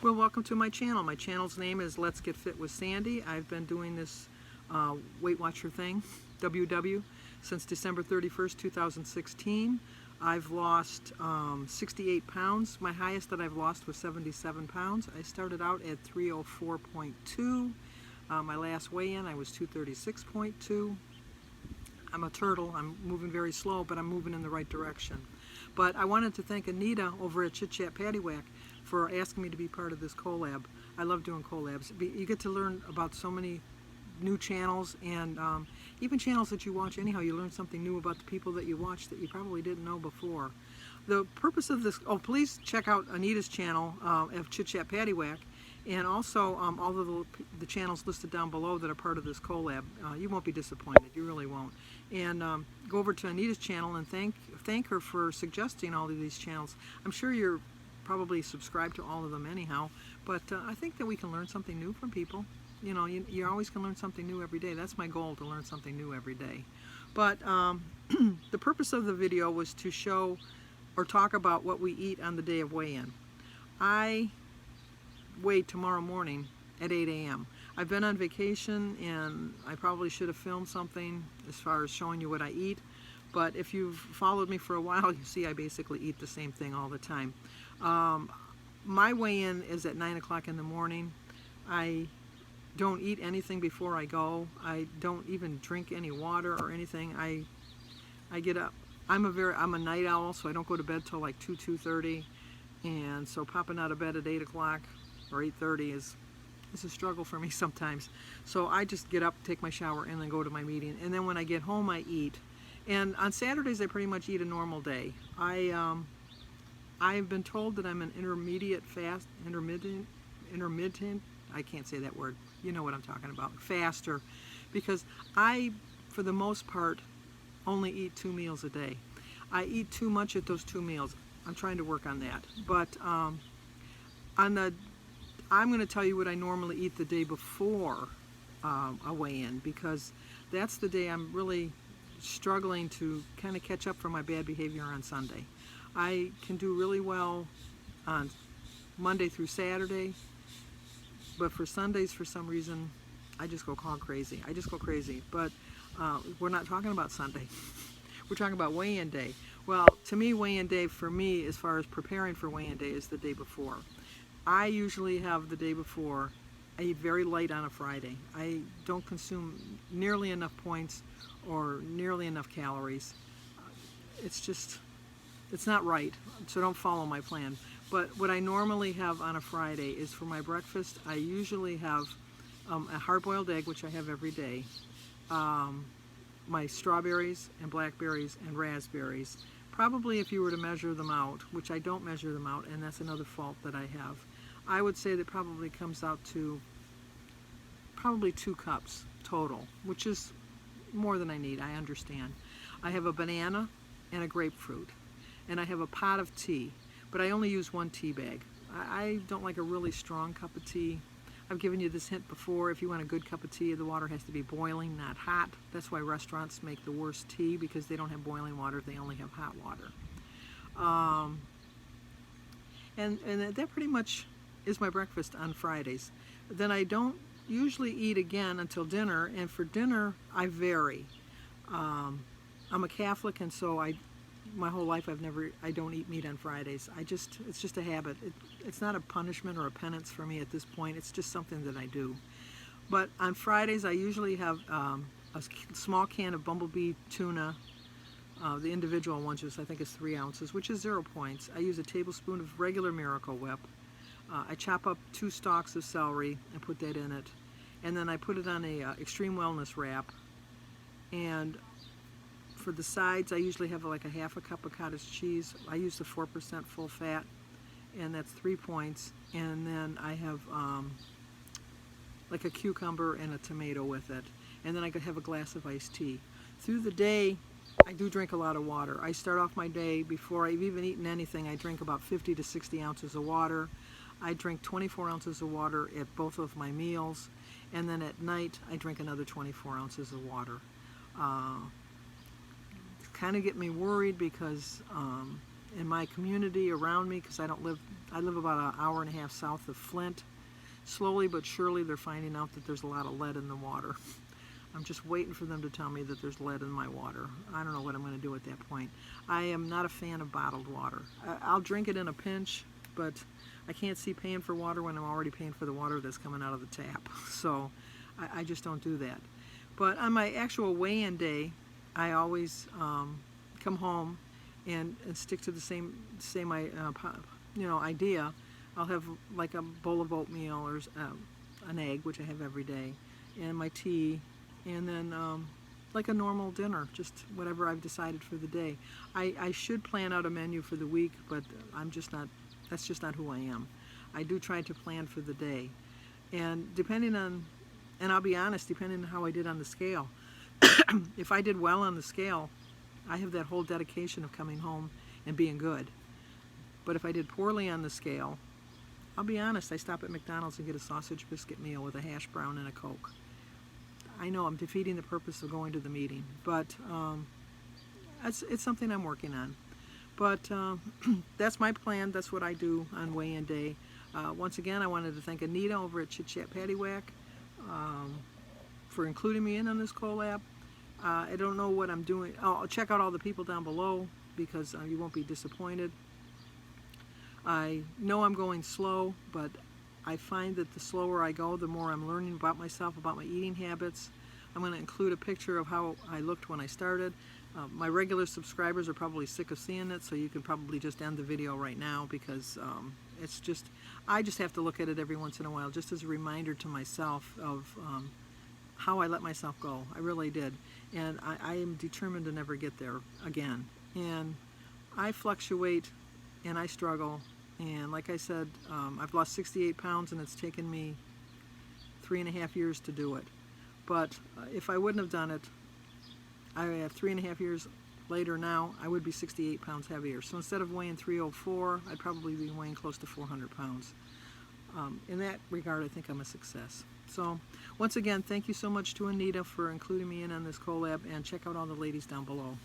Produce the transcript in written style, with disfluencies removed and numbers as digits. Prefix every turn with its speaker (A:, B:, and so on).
A: Well, welcome to my channel. My channel's name is Let's Get Fit with Sandy. I've been doing this Weight Watcher thing, WW, since December 31st, 2016. I've lost 68 pounds. My highest that I've lost was 77 pounds. I started out at 304.2. My last weigh-in, I was 236.2. I'm a turtle. I'm moving very slow, but I'm moving in the right direction. But I wanted to thank Anita over at Chit Chat Paddywhack for asking me to be part of this collab. I love doing collabs. You get to learn about so many new channels, and even channels that you watch anyhow, you learn something new about the people that you watch that you probably didn't know before. The purpose of this, please check out Anita's channel of Chit Chat Paddywhack, and also all of the channels listed down below that are part of this collab. You won't be disappointed, you really won't. And go over to Anita's channel and thank her for suggesting all of these channels. I'm sure you're probably subscribed to all of them anyhow, but I think that we can learn something new from people. You know, you always can learn something new every day. That's my goal, to learn something new every day. But the purpose of the video was to show or talk about what we eat on the day of weigh-in. I weigh tomorrow morning at 8 a.m. I've been on vacation, and I probably should have filmed something as far as showing you what I eat, but if you've followed me for a while, you see I basically eat the same thing all the time. My weigh-in is at 9 o'clock in the morning. I don't eat anything before I go. I don't even drink any water or anything. I get up. I'm a night owl, so I don't go to bed till like 2:30, and so popping out of bed at 8 o'clock or 8:30 is a struggle for me sometimes. So I just get up, take my shower, and then go to my meeting. And then when I get home, I eat. And on Saturdays, I pretty much eat a normal day. I've been told that I'm an intermittent, I can't say that word. You know what I'm talking about. Faster. Because I, for the most part, only eat 2 meals a day. I eat too much at those 2 meals. I'm trying to work on that. But I'm going to tell you what I normally eat the day before a weigh-in, because that's the day I'm really struggling to kind of catch up for my bad behavior on Sunday. I can do really well on Monday through Saturday, but for Sundays, for some reason, I just go crazy. I just go crazy. But we're not talking about Sunday. We're talking about weigh-in day. Well, to me, weigh-in day, for me, as far as preparing for weigh-in day, is the day before. I usually have the day before. I eat very light on a Friday. I don't consume nearly enough points or nearly enough calories. It's not right, so don't follow my plan. But what I normally have on a Friday is, for my breakfast, I usually have a hard-boiled egg, which I have every day, my strawberries and blackberries and raspberries. Probably, if you were to measure them out, which I don't measure them out, and that's another fault that I have, I would say that probably comes out to probably 2 cups total, which is more than I need, I understand. I have a banana and a grapefruit, and I have a pot of tea, but I only use 1 tea bag. I don't like a really strong cup of tea. I've given you this hint before. If you want a good cup of tea, the water has to be boiling, not hot. That's why restaurants make the worst tea, because they don't have boiling water, they only have hot water. And that pretty much is my breakfast on Fridays. Then I don't usually eat again until dinner, and for dinner I vary. I'm a Catholic, and so my whole life I don't eat meat on Fridays. It's just a habit. It's not a punishment or a penance for me at this point. It's just something that I do. But on Fridays I usually have a small can of bumblebee tuna. The individual one, I think, is 3 ounces, which is 0 points. I use a tablespoon of regular Miracle Whip. I chop up 2 stalks of celery and put that in it, and then I put it on a Extreme Wellness wrap. And for the sides, I usually have like a half a cup of cottage cheese. I use the 4% full fat, and that's 3 points. And then I have like a cucumber and a tomato with it. And then I could have a glass of iced tea. Through the day, I do drink a lot of water. I start off my day, before I've even eaten anything, I drink about 50 to 60 ounces of water. I drink 24 ounces of water at both of my meals, and then at night I drink another 24 ounces of water. Kind of get me worried, because in my community around me, because I live about an hour and a half south of Flint. Slowly but surely they're finding out that there's a lot of lead in the water. I'm just waiting for them to tell me that there's lead in my water. I don't know what I'm going to do at that point. I am not a fan of bottled water. I'll drink it in a pinch, but I can't see paying for water when I'm already paying for the water that's coming out of the tap. So I just don't do that. But on my actual weigh-in day, I always come home and stick to the same idea. I'll have like a bowl of oatmeal or an egg, which I have every day, and my tea, and then like a normal dinner, just whatever I've decided for the day. I should plan out a menu for the week, but I'm just not, that's just not who I am. I do try to plan for the day. And depending on, and I'll be honest, depending on how I did on the scale, if I did well on the scale, I have that whole dedication of coming home and being good. But if I did poorly on the scale, I'll be honest, I stop at McDonald's and get a sausage biscuit meal with a hash brown and a Coke. I know I'm defeating the purpose of going to the meeting, but it's something I'm working on. But that's my plan. That's what I do on weigh-in day. Once again, I wanted to thank Anita over at Chit Chat Paddywhack for including me in on this collab. I don't know what I'm doing. I'll check out all the people down below, because you won't be disappointed. I know I'm going slow, but I find that the slower I go, the more I'm learning about myself, about my eating habits. I'm going to include a picture of how I looked when I started. My regular subscribers are probably sick of seeing it, so you can probably just end the video right now, because it's just, I just have to look at it every once in a while, just as a reminder to myself of how I let myself go. I really did. And I am determined to never get there again. And I fluctuate and I struggle. And like I said, I've lost 68 pounds and it's taken me 3.5 years to do it. But if I wouldn't have done it, I have 3.5 years later now, I would be 68 pounds heavier. So instead of weighing 304, I'd probably be weighing close to 400 pounds. In that regard, I think I'm a success. So once again, thank you so much to Anita for including me in on this collab, and check out all the ladies down below.